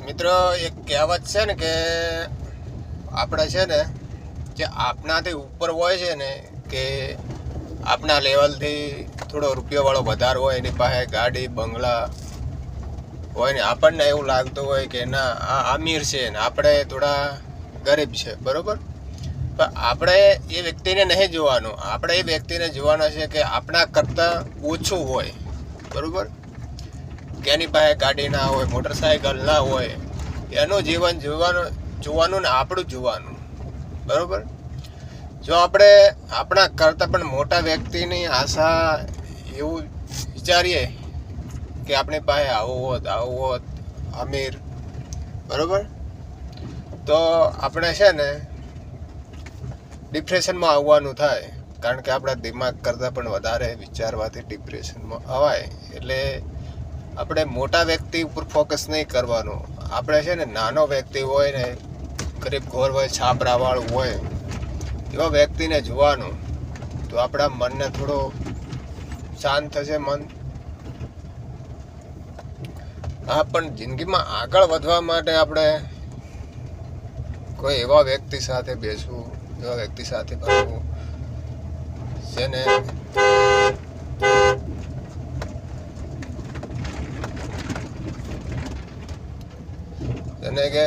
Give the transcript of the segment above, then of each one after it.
મિત્રો એક કહેવત છે ને કે આપણે છે ને જે આપણાથી ઉપર હોય છે ને કે આપણા લેવલથી થોડો રૂપિયાવાળો વધારે હોય, એની પાસે ગાડી બંગલા હોય ને આપણને એવું લાગતું હોય કે ના આ અમીર છે ને આપણે થોડા ગરીબ છે, બરાબર. પણ આપણે એ વ્યક્તિને નહીં જોવાનું, આપણે એ વ્યક્તિને જોવાનો છે કે આપણા કરતાં ઓછું હોય, બરાબર. કે એની પાસે ગાડી ના હોય, મોટરસાઇકલ ના હોય, એનું જીવન જોવાનું ને આપણું જોવાનું, બરાબર. જો આપણે આપણા કરતાં પણ મોટા વ્યક્તિની આશા એવું વિચારીએ કે આપણી પાસે આવું હોત અમીર, બરાબર, તો આપણે છે ને ડિપ્રેશનમાં આવવાનું થાય. કારણ કે આપણા દિમાગ કરતાં પણ વધારે વિચારવાથી ડિપ્રેશનમાં અવાય. એટલે આપણે મોટા વ્યક્તિ ઉપર ફોકસ નહીં કરવાનું. આપણે છે ને નાનો વ્યક્તિ હોય ને, ગરીબ ઘોર હોય, છાપરાવાળું હોય, એવા વ્યક્તિને જોવાનું, તો આપણા મનને થોડો શાંત થશે મન. હા, પણ જિંદગીમાં આગળ વધવા માટે આપણે કોઈ એવા વ્યક્તિ સાથે બેસવું, એવા વ્યક્તિ સાથે ફરવું જેને કે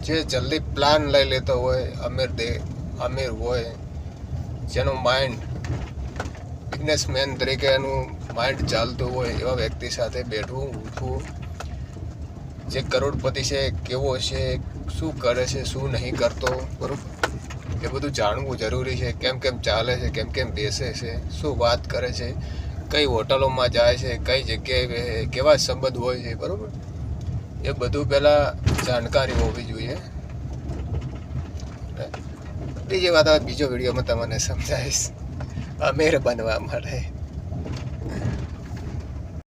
જે જલ્દી પ્લાન લઈ લેતો હોય, અમીર હોય, જેનું માઇન્ડ બિઝનેસમેન તરીકે એનું માઇન્ડ ચાલતું હોય, એવા વ્યક્તિ સાથે બેઠવું, ઉઠવું. જે કરોડપતિ છે, કેવો છે, શું કરે છે, શું નહીં કરતો, બરાબર, એ બધું જાણવું જરૂરી છે. કેમ ચાલે છે, કેમ બેસે છે, શું વાત કરે છે, કઈ હોટલોમાં જાય છે, કઈ જગ્યાએ કેવા સંબંધ હોય છે, બરાબર. એ બધું પહેલાં જાણકારી હોવી જોઈએ. બીજી વાત બીજો વિડીયોમાં તમને સમજાવીશ અમીર બનવા માટે.